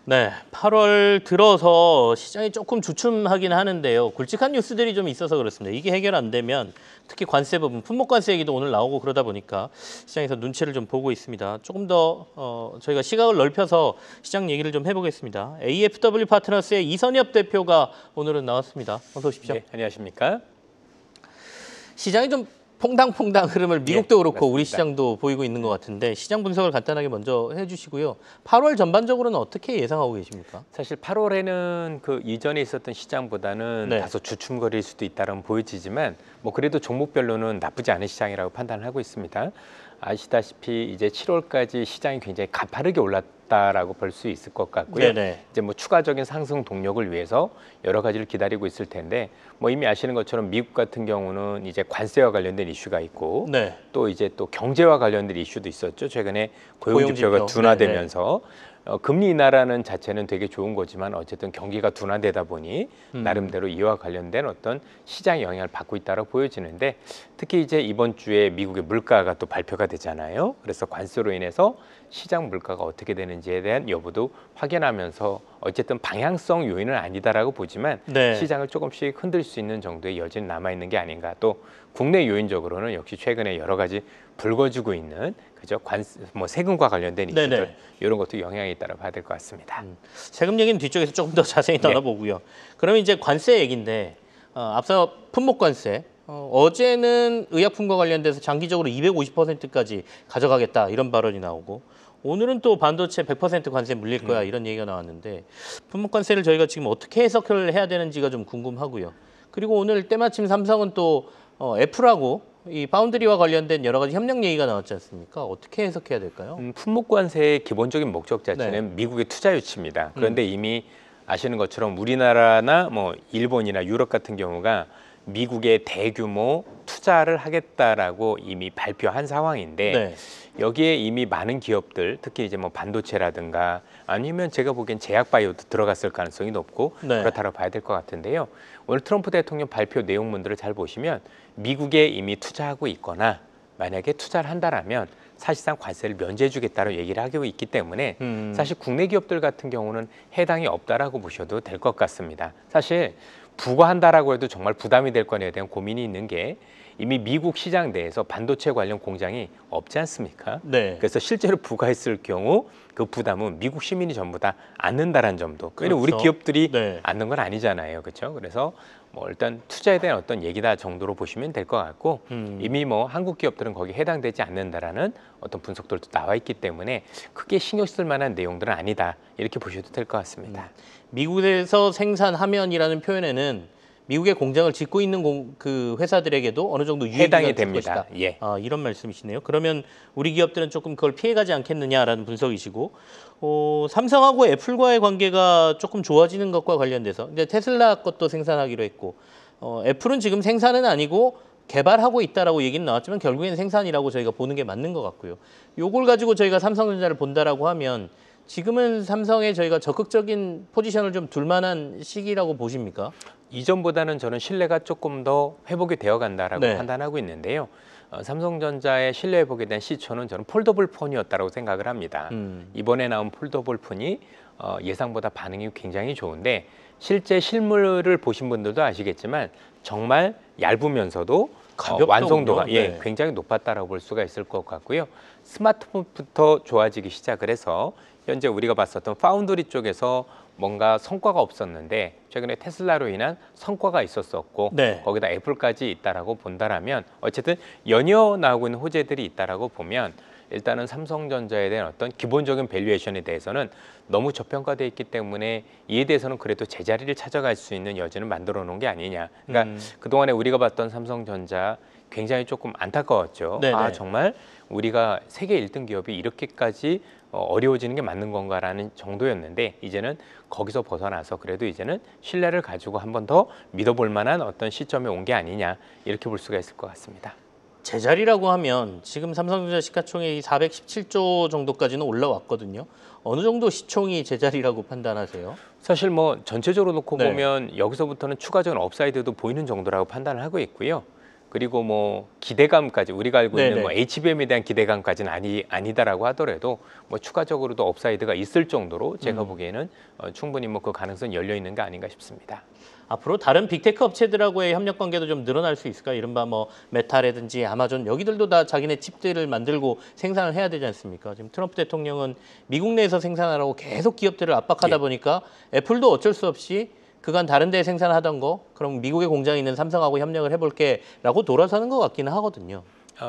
네, 8월 들어서 시장이 조금 주춤하긴 하는데요. 굵직한 뉴스들이 좀 있어서 그렇습니다. 이게 해결 안 되면 특히 관세 부분, 품목관세 얘기도 오늘 나오고 그러다 보니까 시장에서 눈치를 좀 보고 있습니다. 조금 더 저희가 시각을 넓혀서 시장 얘기를 좀 해보겠습니다. AFW 파트너스의 이선엽 대표가 오늘은 나왔습니다. 어서 오십시오. 네, 안녕하십니까? 시장이 좀 퐁당퐁당 흐름을 미국도 그렇고 맞습니다. 우리 시장도 보이고 있는 것 같은데 시장 분석을 간단하게 먼저 해주시고요. 8월 전반적으로는 어떻게 예상하고 계십니까? 사실 8월에는 그 이전에 있었던 시장보다는 네. 다소 주춤거릴 수도 있다는 보여지지만 뭐 그래도 종목별로는 나쁘지 않은 시장이라고 판단을 하고 있습니다. 아시다시피 이제 7월까지 시장이 굉장히 가파르게 올랐다라고 볼 수 있을 것 같고요. 네네. 이제 뭐 추가적인 상승 동력을 위해서 여러 가지를 기다리고 있을 텐데 뭐 이미 아시는 것처럼 미국 같은 경우는 이제 관세와 관련된 이슈가 있고 네. 또 이제 또 경제와 관련된 이슈도 있었죠. 최근에 고용지표가 고용지표. 둔화되면서 금리 인하라는 자체는 되게 좋은 거지만 어쨌든 경기가 둔화되다 보니 나름대로 이와 관련된 어떤 시장 영향을 받고 있다고 보여지는데 특히 이제 이번 주에 미국의 물가가 또 발표가 되잖아요. 그래서 관세로 인해서 시장 물가가 어떻게 되는지에 대한 여부도 확인하면서 어쨌든 방향성 요인은 아니다라고 보지만 네. 시장을 조금씩 흔들 수 있는 정도의 여지는 남아 있는 게 아닌가. 또 국내 요인적으로는 역시 최근에 여러 가지 불거지고 있는 그죠 뭐 세금과 관련된 이슈들 네네. 이런 것도 영향이 있다고 봐야 될 것 같습니다. 세금 얘기는 뒤쪽에서 조금 더 자세히 나눠보고요. 그러면 이제 관세 얘기인데 앞서 품목관세 어제는 의약품과 관련돼서 장기적으로 250%까지 가져가겠다 이런 발언이 나오고 오늘은 또 반도체 100% 관세 물릴 거야 이런 얘기가 나왔는데 품목관세를 저희가 지금 어떻게 해석을 해야 되는지가 좀 궁금하고요. 그리고 오늘 때마침 삼성은 또 애플하고 이 파운드리와 관련된 여러 가지 협력 얘기가 나왔지 않습니까? 어떻게 해석해야 될까요? 품목관세의 기본적인 목적 자체는 네. 미국의 투자 유치입니다. 그런데 이미 아시는 것처럼 우리나라나 뭐 일본이나 유럽 같은 경우가 미국에 대규모 투자를 하겠다라고 이미 발표한 상황인데 네. 여기에 이미 많은 기업들 특히 이제 뭐 반도체라든가 아니면 제가 보기엔 제약바이오도 들어갔을 가능성이 높고 네. 그렇다고 봐야 될 것 같은데요. 오늘 트럼프 대통령 발표 내용문들을 잘 보시면 미국에 이미 투자하고 있거나 만약에 투자를 한다라면 사실상 관세를 면제해 주겠다고 얘기를 하고 있기 때문에 사실 국내 기업들 같은 경우는 해당이 없다라고 보셔도 될 것 같습니다. 사실 부과한다라고 해도 정말 부담이 될 거냐에 대한 고민이 있는 게 이미 미국 시장 내에서 반도체 관련 공장이 없지 않습니까? 네. 그래서 실제로 부과했을 경우 그 부담은 미국 시민이 전부 다 안는다라는 점도. 왜냐면 우리 그렇죠. 기업들이 네. 안는 건 아니잖아요, 그렇죠? 그래서 뭐 일단 투자에 대한 어떤 얘기다 정도로 보시면 될 것 같고 이미 뭐 한국 기업들은 거기 해당되지 않는다라는 어떤 분석들도 나와 있기 때문에 크게 신경 쓸 만한 내용들은 아니다 이렇게 보셔도 될 것 같습니다. 미국에서 생산하면이라는 표현에는 미국의 공장을 짓고 있는 그 회사들에게도 어느 정도 유예기가 해당이 될 됩니다. 것이다. 예. 이런 말씀이시네요. 그러면 우리 기업들은 조금 그걸 피해가지 않겠느냐라는 분석이시고 삼성하고 애플과의 관계가 조금 좋아지는 것과 관련돼서 이제 테슬라 것도 생산하기로 했고 애플은 지금 생산은 아니고 개발하고 있다라고 얘기는 나왔지만 결국엔 생산이라고 저희가 보는 게 맞는 것 같고요. 요걸 가지고 저희가 삼성전자를 본다라고 하면 지금은 삼성에 저희가 적극적인 포지션을 좀 둘 만한 시기라고 보십니까? 이전보다는 저는 신뢰가 조금 더 회복이 되어 간다라고 네. 판단하고 있는데요. 삼성전자의 신뢰 회복에 대한 시초는 저는 폴더블 폰이었다고 생각을 합니다. 이번에 나온 폴더블 폰이 예상보다 반응이 굉장히 좋은데 실제 실물을 보신 분들도 아시겠지만 정말 얇으면서도 완성도가 네. 굉장히 높았다라고 볼 수가 있을 것 같고요. 스마트폰부터 좋아지기 시작을 해서 현재 우리가 봤었던 파운드리 쪽에서 뭔가 성과가 없었는데 최근에 테슬라로 인한 성과가 있었었고 네. 거기다 애플까지 있다라고 본다라면 어쨌든 연이어 나오고 있는 호재들이 있다라고 보면 일단은 삼성전자에 대한 어떤 기본적인 밸류에이션에 대해서는 너무 저평가되어 있기 때문에 이에 대해서는 그래도 제자리를 찾아갈 수 있는 여지는 만들어 놓은 게 아니냐. 그러니까 그동안에 우리가 봤던 삼성전자 굉장히 조금 안타까웠죠. 네네. 정말 우리가 세계 1등 기업이 이렇게까지 어려워지는 게 맞는 건가라는 정도였는데 이제는 거기서 벗어나서 그래도 이제는 신뢰를 가지고 한 번 더 믿어볼 만한 어떤 시점에 온 게 아니냐 이렇게 볼 수가 있을 것 같습니다. 제자리라고 하면 지금 삼성전자 시가총액이 417조 정도까지는 올라왔거든요. 어느 정도 시총이 제자리라고 판단하세요? 사실 뭐 전체적으로 놓고 네. 보면 여기서부터는 추가적인 업사이드도 보이는 정도라고 판단을 하고 있고요. 그리고 뭐 기대감까지 우리가 알고 네네. 있는 뭐 HBM에 대한 기대감까지는 아니다라고 하더라도 뭐 추가적으로도 업사이드가 있을 정도로 제가 보기에는 충분히 뭐 그 가능성이 열려 있는 게 아닌가 싶습니다. 앞으로 다른 빅테크 업체들하고의 협력 관계도 좀 늘어날 수 있을까? 이른바 뭐 메타라든지 아마존 여기들도 다 자기네 칩들을 만들고 생산을 해야 되지 않습니까? 지금 트럼프 대통령은 미국 내에서 생산하라고 계속 기업들을 압박하다 예. 보니까 애플도 어쩔 수 없이 그간 다른 데 생산하던 거 그럼 미국에 공장이 있는 삼성하고 협력을 해볼게라고 돌아서는 것 같기는 하거든요.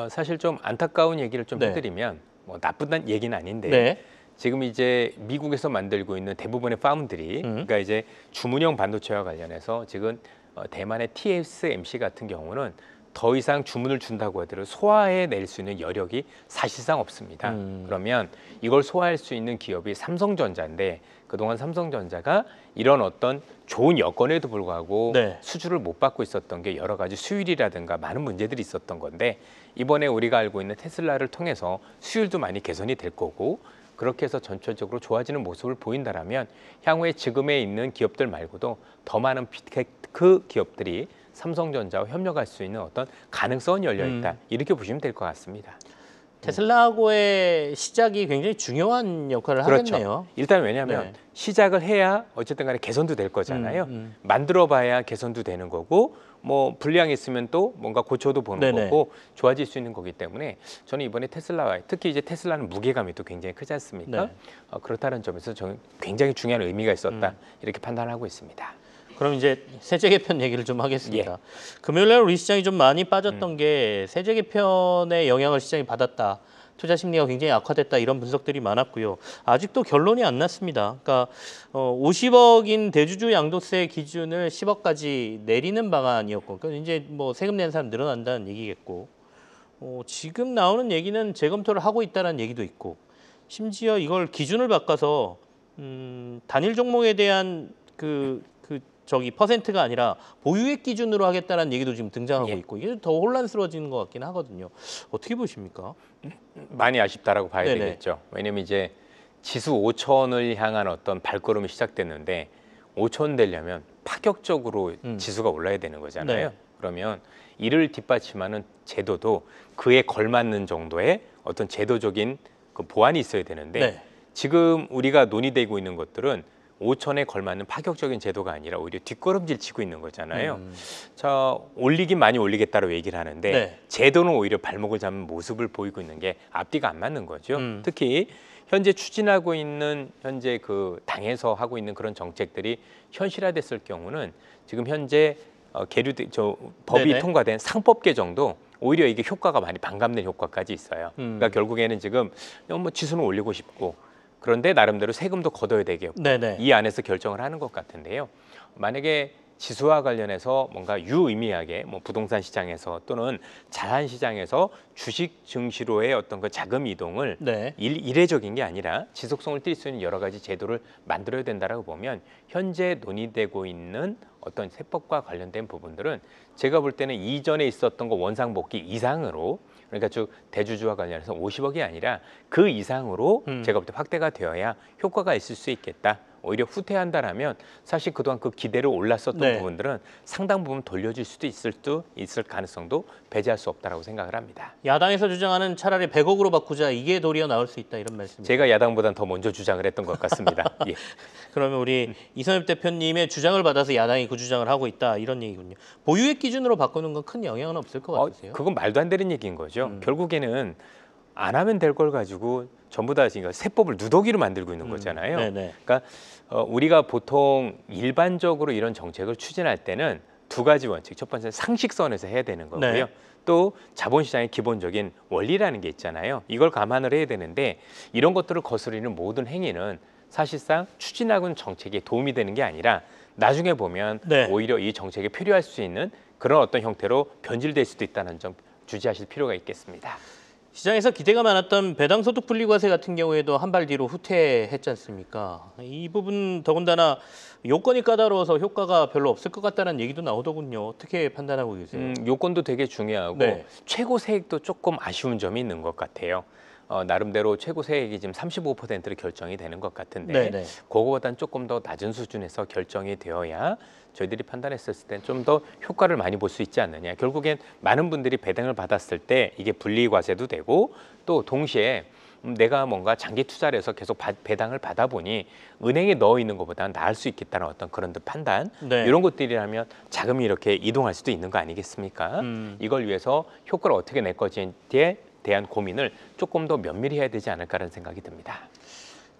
사실 좀 안타까운 얘기를 좀 네. 해드리면 뭐 나쁜 얘기는 아닌데 네. 지금 이제 미국에서 만들고 있는 대부분의 파운드리, 그러니까 이제 주문형 반도체와 관련해서 지금 대만의 TSMC 같은 경우는 더 이상 주문을 준다고 하더라도 소화해낼 수 있는 여력이 사실상 없습니다. 그러면 이걸 소화할 수 있는 기업이 삼성전자인데 그동안 삼성전자가 이런 어떤 좋은 여건에도 불구하고 네. 수주를 못 받고 있었던 게 여러 가지 수율이라든가 많은 문제들이 있었던 건데 이번에 우리가 알고 있는 테슬라를 통해서 수율도 많이 개선이 될 거고 그렇게 해서 전체적으로 좋아지는 모습을 보인다라면 향후에 지금에 있는 기업들 말고도 더 많은 빅테크 기업들이 삼성전자와 협력할 수 있는 어떤 가능성은 열려 있다. 이렇게 보시면 될 것 같습니다. 테슬라하고의 시작이 굉장히 중요한 역할을 그렇죠. 하겠네요. 일단 왜냐하면 네. 시작을 해야 어쨌든 간에 개선도 될 거잖아요. 만들어봐야 개선도 되는 거고 뭐 불량이 있으면 또 뭔가 고쳐도 보는 네네. 거고 좋아질 수 있는 거기 때문에 저는 이번에 테슬라와 특히 이제 테슬라는 무게감이 또 굉장히 크지 않습니까? 네. 그렇다는 점에서 저는 굉장히 중요한 의미가 있었다 이렇게 판단하고 있습니다. 그럼 이제 세제 개편 얘기를 좀 하겠습니다. 금요일 날 우리 시장이 좀 많이 빠졌던 게 세제 개편의 영향을 시장이 받았다. 투자 심리가 굉장히 악화됐다 이런 분석들이 많았고요. 아직도 결론이 안 났습니다. 그러니까 50억인 대주주 양도세 기준을 10억까지 내리는 방안이었고, 그러니까 이제 뭐 세금 내는 사람 늘어난다는 얘기겠고, 지금 나오는 얘기는 재검토를 하고 있다는 얘기도 있고, 심지어 이걸 기준을 바꿔서 단일 종목에 대한 퍼센트가 아니라 보유액 기준으로 하겠다는 얘기도 지금 등장하고 있고 이게 더 혼란스러워지는 것 같긴 하거든요. 어떻게 보십니까? 많이 아쉽다라고 봐야 네네. 되겠죠. 왜냐면 이제 지수 5천을 향한 어떤 발걸음이 시작됐는데 5천 되려면 파격적으로 지수가 올라야 되는 거잖아요. 네. 그러면 이를 뒷받침하는 제도도 그에 걸맞는 정도의 어떤 제도적인 그 보완이 있어야 되는데 네. 지금 우리가 논의되고 있는 것들은 5천에 걸맞는 파격적인 제도가 아니라 오히려 뒷걸음질 치고 있는 거잖아요. 자, 올리긴 많이 올리겠다고 얘기를 하는데 네. 제도는 오히려 발목을 잡는 모습을 보이고 있는 게 앞뒤가 안 맞는 거죠. 특히 현재 추진하고 있는 현재 그 당에서 하고 있는 그런 정책들이 현실화됐을 경우는 지금 현재 법이 네네. 통과된 상법 개정도 오히려 이게 효과가 많이 반감된 효과까지 있어요. 그러니까 결국에는 지금 뭐 지수는 올리고 싶고 그런데 나름대로 세금도 걷어야 되겠고 네네. 이 안에서 결정을 하는 것 같은데요. 만약에 지수와 관련해서 뭔가 유의미하게 뭐 부동산 시장에서 또는 자산 시장에서 주식 증시로의 어떤 그 자금 이동을 네. 이례적인 게 아니라 지속성을 띌 수 있는 여러 가지 제도를 만들어야 된다라고 보면 현재 논의되고 있는 어떤 세법과 관련된 부분들은 제가 볼 때는 이전에 있었던 거 원상복귀 이상으로 그러니까 즉 대주주와 관련해서 50억이 아니라 그 이상으로 제가 볼 때 확대가 되어야 효과가 있을 수 있겠다. 오히려 후퇴한다라면 사실 그동안 그 기대로 올랐었던 네. 부분들은 상당 부분 돌려줄 수도 있을 가능성도 배제할 수 없다라고 생각을 합니다. 야당에서 주장하는 차라리 100억으로 바꾸자 이게 도리어 나올 수 있다 이런 말씀이죠. 제가 야당보다는 더 먼저 주장을 했던 것 같습니다. 예. 그러면 우리 이선엽 대표님의 주장을 받아서 야당이 그 주장을 하고 있다 이런 얘기군요. 보유액 기준으로 바꾸는 건 큰 영향은 없을 것 같으세요? 그건 말도 안 되는 얘기인 거죠. 결국에는 안 하면 될 걸 가지고 전부 다 지금 세법을 누더기로 만들고 있는 거잖아요. 네네. 그러니까 우리가 보통 일반적으로 이런 정책을 추진할 때는 두 가지 원칙. 첫 번째는 상식선에서 해야 되는 거고요. 네. 또 자본시장의 기본적인 원리라는 게 있잖아요. 이걸 감안을 해야 되는데 이런 것들을 거스르는 모든 행위는 사실상 추진하고는 정책에 도움이 되는 게 아니라 나중에 보면 네. 오히려 이 정책에 필요할 수 있는 그런 어떤 형태로 변질될 수도 있다는 점 주지하실 필요가 있겠습니다. 시장에서 기대가 많았던 배당소득 분리과세 같은 경우에도 한 발 뒤로 후퇴했지 않습니까? 이 부분 더군다나 요건이 까다로워서 효과가 별로 없을 것 같다는 얘기도 나오더군요. 어떻게 판단하고 계세요? 요건도 되게 중요하고 네. 최고 세액도 조금 아쉬운 점이 있는 것 같아요. 나름대로 최고 세액이 지금 35%로 결정이 되는 것 같은데 네네. 그거보다는 조금 더 낮은 수준에서 결정이 되어야 저희들이 판단했을 때 좀 더 효과를 많이 볼 수 있지 않느냐. 결국엔 많은 분들이 배당을 받았을 때 이게 분리과세도 되고 또 동시에 내가 뭔가 장기 투자를 해서 계속 배당을 받아보니 은행에 넣어 있는 것보다는 나을 수 있겠다는 어떤 그런 판단 네. 이런 것들이라면 자금이 이렇게 이동할 수도 있는 거 아니겠습니까? 이걸 위해서 효과를 어떻게 낼 것인지에 대한 고민을 조금 더 면밀히 해야 되지 않을까라는 생각이 듭니다.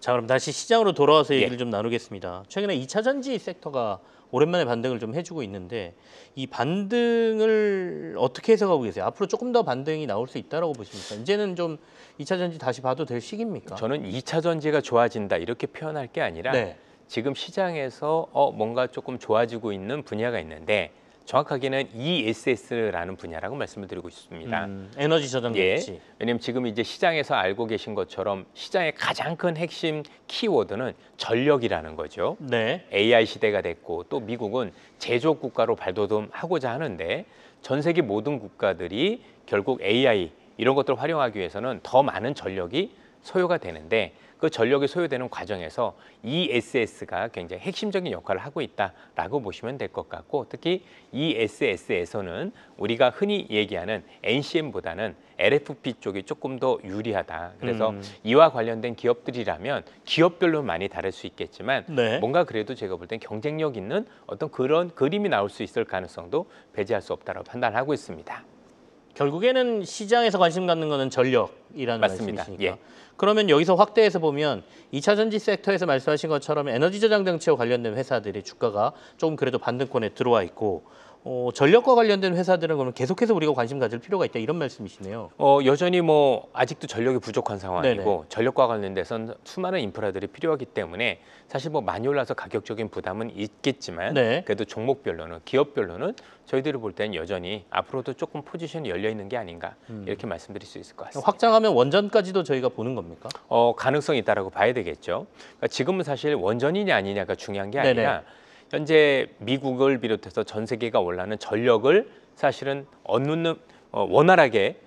자, 그럼 다시 시장으로 돌아와서 예. 얘기를 좀 나누겠습니다. 최근에 2차 전지 섹터가 오랜만에 반등을 좀 해주고 있는데 이 반등을 어떻게 해석하고 계세요? 앞으로 조금 더 반등이 나올 수 있다라고 보십니까? 이제는 좀 2차 전지 다시 봐도 될 시기입니까? 저는 2차 전지가 좋아진다 이렇게 표현할 게 아니라 네. 지금 시장에서 뭔가 조금 좋아지고 있는 분야가 있는데 정확하게는 ESS라는 분야라고 말씀을 드리고 있습니다. 에너지 저장 예, 장치. 왜냐하면 지금 이제 시장에서 알고 계신 것처럼 시장의 가장 큰 핵심 키워드는 전력이라는 거죠. 네. AI 시대가 됐고 또 미국은 제조업 국가로 발돋움하고자 하는데 전 세계 모든 국가들이 결국 AI 이런 것들을 활용하기 위해서는 더 많은 전력이 소요가 되는데 그 전력이 소요되는 과정에서 ESS가 굉장히 핵심적인 역할을 하고 있다라고 보시면 될 것 같고 특히 ESS에서는 우리가 흔히 얘기하는 NCM보다는 LFP 쪽이 조금 더 유리하다. 그래서 이와 관련된 기업들이라면 기업별로 많이 다를 수 있겠지만 네. 뭔가 그래도 제가 볼 땐 경쟁력 있는 어떤 그런 그림이 나올 수 있을 가능성도 배제할 수 없다고 판단하고 있습니다. 결국에는 시장에서 관심 갖는 거는 전력이라는 맞습니다. 말씀이시니까. 예. 그러면 여기서 확대해서 보면 2차 전지 섹터에서 말씀하신 것처럼 에너지 저장 장치와 관련된 회사들의 주가가 조금 그래도 반등권에 들어와 있고 전력과 관련된 회사들은 그러면 계속해서 우리가 관심 가질 필요가 있다 이런 말씀이시네요. 여전히 뭐 아직도 전력이 부족한 상황이고 네네. 전력과 관련돼서는 수많은 인프라들이 필요하기 때문에 사실 뭐 많이 올라서 가격적인 부담은 있겠지만 네. 그래도 종목별로는 기업별로는 저희들이 볼 때는 여전히 앞으로도 조금 포지션이 열려 있는 게 아닌가 이렇게 말씀드릴 수 있을 것 같습니다. 확장하면 원전까지도 저희가 보는 겁니까? 가능성이 있다라고 봐야 되겠죠. 그러니까 지금은 사실 원전이냐 아니냐가 중요한 게 네네. 아니라 현재 미국을 비롯해서 전 세계가 원하는 전력을 사실은 원활하게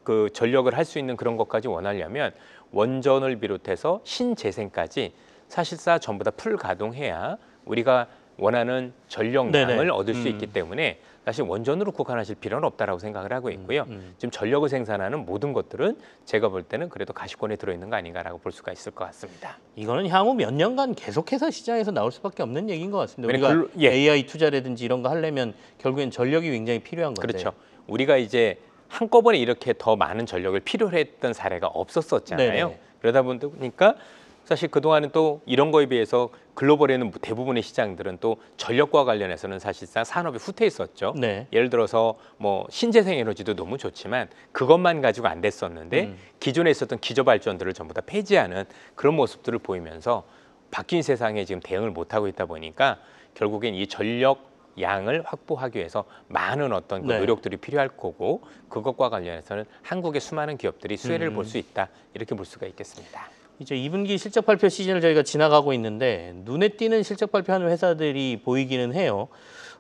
그 전력을 할 수 있는 그런 것까지 원하려면 원전을 비롯해서 신재생까지 사실상 전부 다 풀 가동해야 우리가 원하는 전력량을 네네. 얻을 수 있기 때문에 사실 원전으로 국한하실 필요는 없다라고 생각을 하고 있고요. 지금 전력을 생산하는 모든 것들은 제가 볼 때는 그래도 가시권에 들어있는 거 아닌가라고 볼 수가 있을 것 같습니다. 이거는 향후 몇 년간 계속해서 시장에서 나올 수밖에 없는 얘기인 것 같습니다. 우리가 왜냐면 예. AI 투자라든지 이런 거 하려면 결국엔 전력이 굉장히 필요한 건데. 그렇죠. 우리가 이제 한꺼번에 이렇게 더 많은 전력을 필요로 했던 사례가 없었었잖아요. 네네. 그러다 보니까 사실 그동안은 또 이런 거에 비해서 글로벌에는 대부분의 시장들은 또 전력과 관련해서는 사실상 산업이 후퇴 있었죠. 네. 예를 들어서 뭐 신재생 에너지도 너무 좋지만 그것만 가지고 안 됐었는데 기존에 있었던 기저 발전들을 전부 다 폐지하는 그런 모습들을 보이면서 바뀐 세상에 지금 대응을 못하고 있다 보니까 결국엔 이 전력 양을 확보하기 위해서 많은 어떤 그 네. 노력들이 필요할 거고 그것과 관련해서는 한국의 수많은 기업들이 수혜를 볼 수 있다 이렇게 볼 수가 있겠습니다. 이제 2분기 실적 발표 시즌을 저희가 지나가고 있는데 눈에 띄는 실적 발표하는 회사들이 보이기는 해요.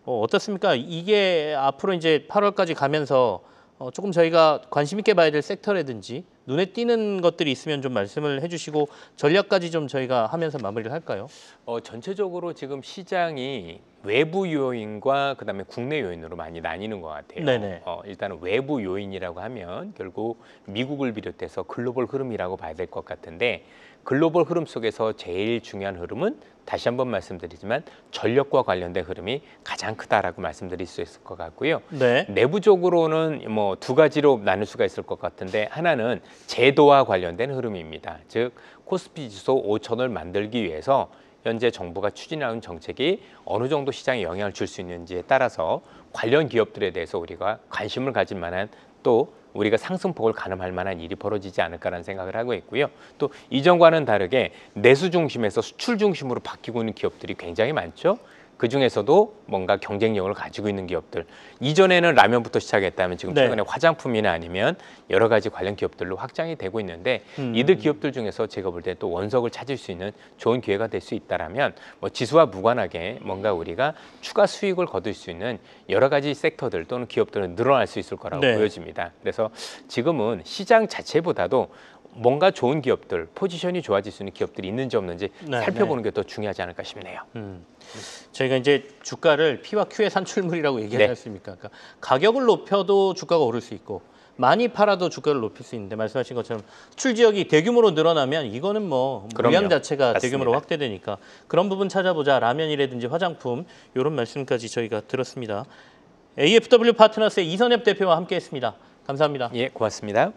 어떻습니까? 이게 앞으로 이제 8월까지 가면서 조금 저희가 관심 있게 봐야 될 섹터라든지 눈에 띄는 것들이 있으면 좀 말씀을 해주시고 전략까지 좀 저희가 하면서 마무리를 할까요? 전체적으로 지금 시장이 외부 요인과 그다음에 국내 요인으로 많이 나뉘는 것 같아요. 네네. 일단은 외부 요인이라고 하면 결국 미국을 비롯해서 글로벌 흐름이라고 봐야 될 것 같은데 글로벌 흐름 속에서 제일 중요한 흐름은 다시 한번 말씀드리지만 전력과 관련된 흐름이 가장 크다라고 말씀드릴 수 있을 것 같고요. 네. 내부적으로는 뭐 두 가지로 나눌 수가 있을 것 같은데 하나는 제도와 관련된 흐름입니다. 즉 코스피 지수 5,000을 만들기 위해서 현재 정부가 추진하는 정책이 어느 정도 시장에 영향을 줄 수 있는지에 따라서 관련 기업들에 대해서 우리가 관심을 가질 만한 또 우리가 상승폭을 가늠할 만한 일이 벌어지지 않을까라는 생각을 하고 있고요. 또 이전과는 다르게 내수 중심에서 수출 중심으로 바뀌고 있는 기업들이 굉장히 많죠. 그중에서도 뭔가 경쟁력을 가지고 있는 기업들. 이전에는 라면부터 시작했다면 지금 최근에 화장품이나 아니면 여러 가지 관련 기업들로 확장이 되고 있는데 이들 기업들 중에서 제가 볼 때 또 원석을 찾을 수 있는 좋은 기회가 될 수 있다라면 뭐 지수와 무관하게 뭔가 우리가 추가 수익을 거둘 수 있는 여러 가지 섹터들 또는 기업들은 늘어날 수 있을 거라고 보여집니다. 그래서 지금은 시장 자체보다도 뭔가 좋은 기업들, 포지션이 좋아질 수 있는 기업들이 있는지 없는지 네, 살펴보는 게 더 중요하지 않을까 싶네요. 저희가 이제 주가를 P와 Q의 산출물이라고 얘기하지 네. 않습니까? 그러니까 가격을 높여도 주가가 오를 수 있고 많이 팔아도 주가를 높일 수 있는데 말씀하신 것처럼 수출 지역이 대규모로 늘어나면 이거는 뭐 그럼요. 물량 자체가 맞습니다. 대규모로 확대되니까 그런 부분 찾아보자. 라면이라든지 화장품 이런 말씀까지 저희가 들었습니다. AFW 파트너스의 이선엽 대표와 함께했습니다. 감사합니다. 예, 고맙습니다.